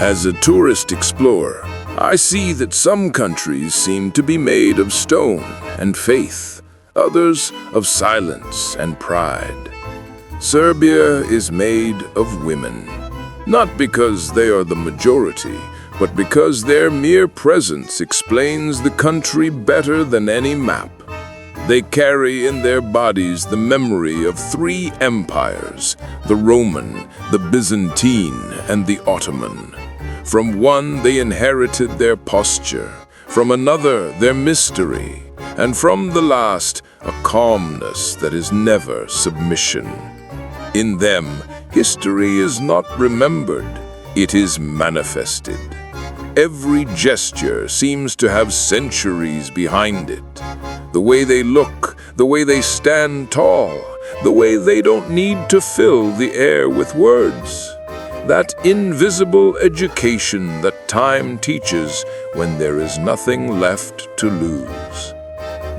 As a tourist explorer, I see that some countries seem to be made of stone and faith, others of silence and pride. Serbia is made of women, not because they are the majority, but because their mere presence explains the country better than any map. They carry in their bodies the memory of 3 empires, the Roman, the Byzantine, and the Ottoman. From one they inherited their posture, from another their mystery, and from the last a calmness that is never submission. In them, history is not remembered, it is manifested. Every gesture seems to have centuries behind it. The way they look, the way they stand tall, the way they don't need to fill the air with words. That invisible education that time teaches when there is nothing left to lose.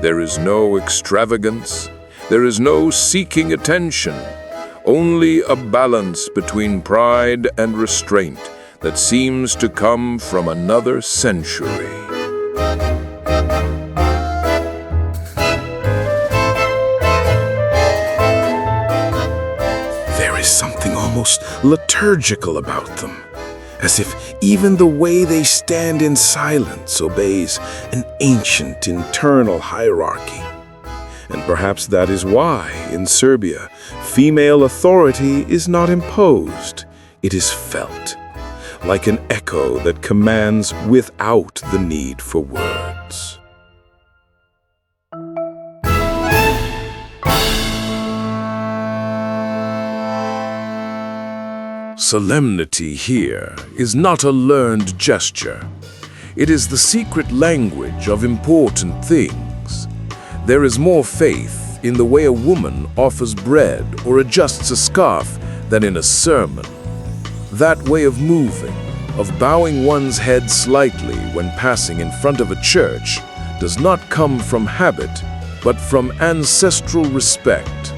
There is no extravagance, there is no seeking attention, only a balance between pride and restraint that seems to come from another century. There is something almost liturgical about them, as if even the way they stand in silence obeys an ancient internal hierarchy. And perhaps that is why, in Serbia, female authority is not imposed, it is felt, like an echo that commands without the need for words. Solemnity here is not a learned gesture. It is the secret language of important things. There is more faith in the way a woman offers bread or adjusts a scarf than in a sermon. That way of moving, of bowing one's head slightly when passing in front of a church, does not come from habit, but from ancestral respect,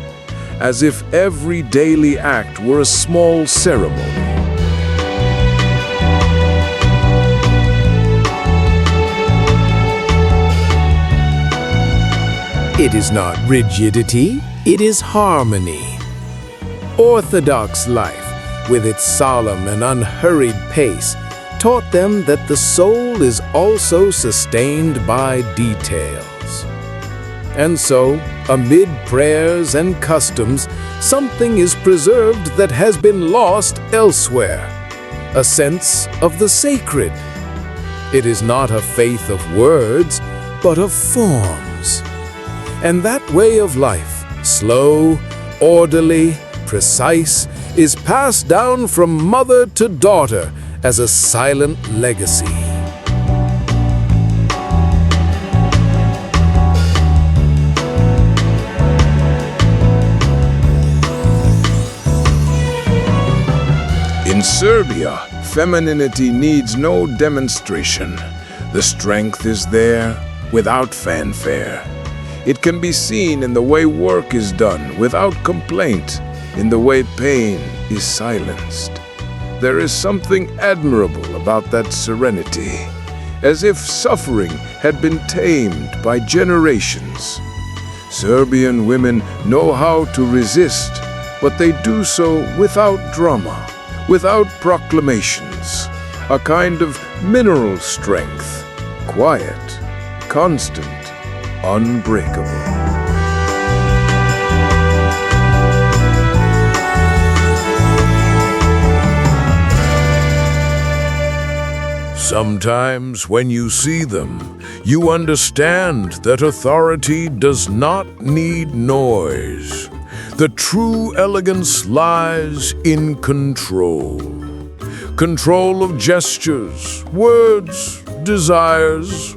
as if every daily act were a small ceremony. It is not rigidity, it is harmony. Orthodox life, with its solemn and unhurried pace, taught them that the soul is also sustained by details. And so, amid prayers and customs, something is preserved that has been lost elsewhere, a sense of the sacred. It is not a faith of words, but of forms. And that way of life, slow, orderly, precise, is passed down from mother to daughter as a silent legacy. In Serbia, femininity needs no demonstration. The strength is there without fanfare. It can be seen in the way work is done without complaint, in the way pain is silenced. There is something admirable about that serenity, as if suffering had been tamed by generations. Serbian women know how to resist, but they do so without drama, without proclamations, a kind of mineral strength, quiet, constant, unbreakable. Sometimes when you see them, you understand that authority does not need noise. The true elegance lies in control. Control of gestures, words, desires.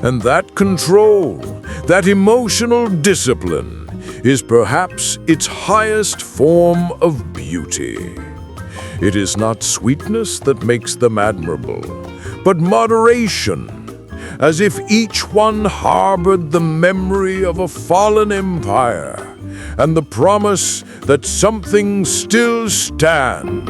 And that control, that emotional discipline, is perhaps its highest form of beauty. It is not sweetness that makes them admirable, but moderation, as if each one harbored the memory of a fallen empire and the promise that something still stands.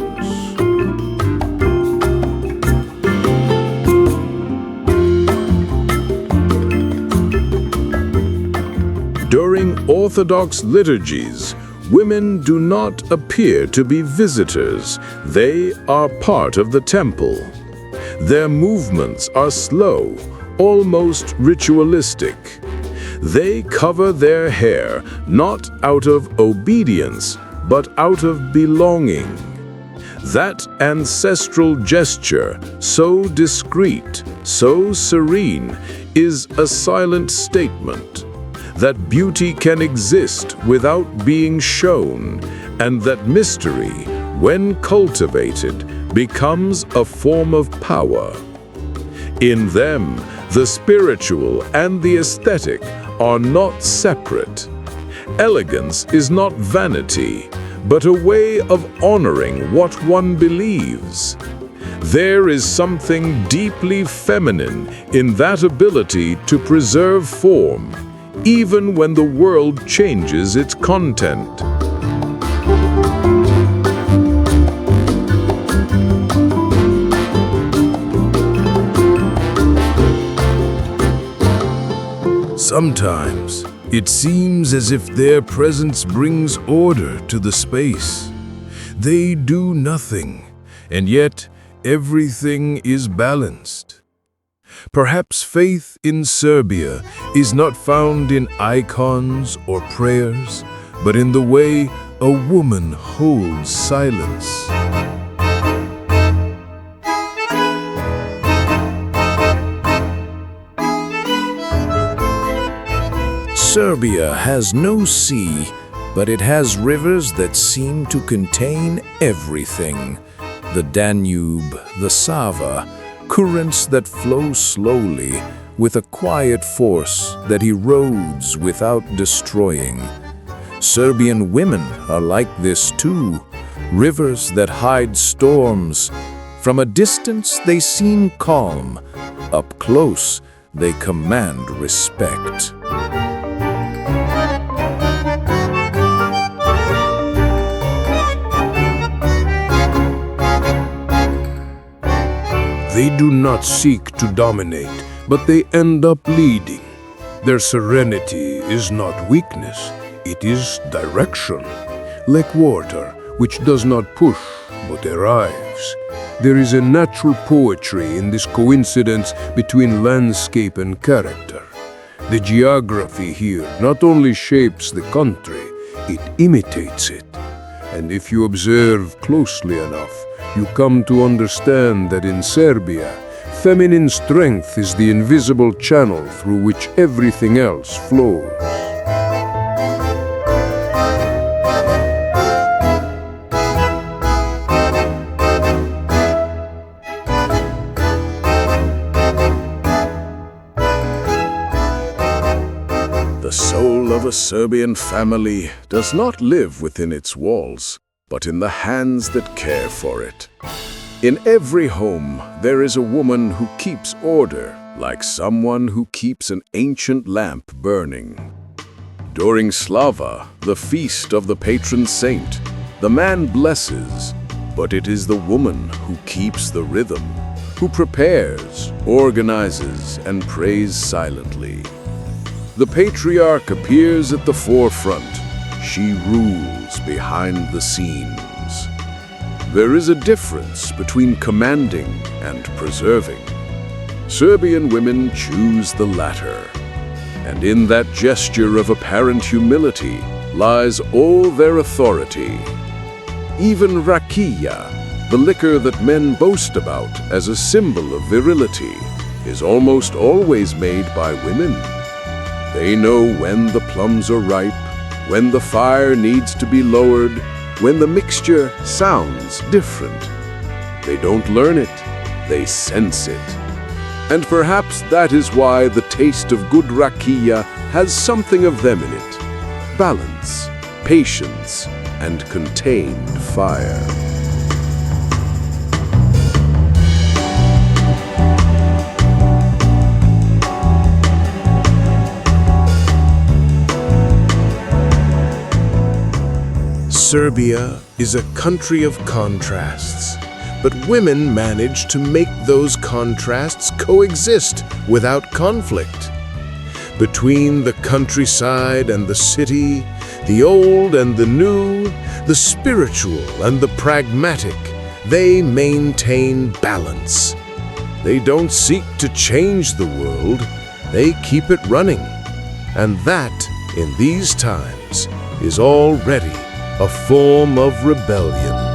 During Orthodox liturgies, women do not appear to be visitors. They are part of the temple. Their movements are slow, almost ritualistic. They cover their hair not out of obedience, but out of belonging. That ancestral gesture, so discreet, so serene, is a silent statement that beauty can exist without being shown, and that mystery, when cultivated, becomes a form of power. In them, the spiritual and the aesthetic are not separate. Elegance is not vanity, but a way of honoring what one believes. There is something deeply feminine in that ability to preserve form, even when the world changes its content. Sometimes, it seems as if their presence brings order to the space. They do nothing, and yet everything is balanced. Perhaps faith in Serbia is not found in icons or prayers, but in the way a woman holds silence. Serbia has no sea, but it has rivers that seem to contain everything. The Danube, the Sava, currents that flow slowly, with a quiet force that erodes without destroying. Serbian women are like this too, rivers that hide storms. From a distance they seem calm, up close they command respect. They do not seek to dominate, but they end up leading. Their serenity is not weakness, it is direction. Like water, which does not push, but arrives. There is a natural poetry in this coincidence between landscape and character. The geography here not only shapes the country, it imitates it. And if you observe closely enough, you come to understand that in Serbia, feminine strength is the invisible channel through which everything else flows. The soul of a Serbian family does not live within its walls, but in the hands that care for it. In every home, there is a woman who keeps order, like someone who keeps an ancient lamp burning. During Slava, the feast of the patron saint, the man blesses, but it is the woman who keeps the rhythm, who prepares, organizes, and prays silently. The patriarch appears at the forefront. She rules behind the scenes. There is a difference between commanding and preserving. Serbian women choose the latter, and in that gesture of apparent humility lies all their authority. Even rakia, the liquor that men boast about as a symbol of virility, is almost always made by women. They know when the plums are ripe, when the fire needs to be lowered, when the mixture sounds different. They don't learn it, they sense it. And perhaps that is why the taste of good rakia has something of them in it. Balance, patience, and contained fire. Serbia is a country of contrasts, but women manage to make those contrasts coexist without conflict. Between the countryside and the city, the old and the new, the spiritual and the pragmatic, they maintain balance. They don't seek to change the world, they keep it running. And that, in these times, is already a form of rebellion.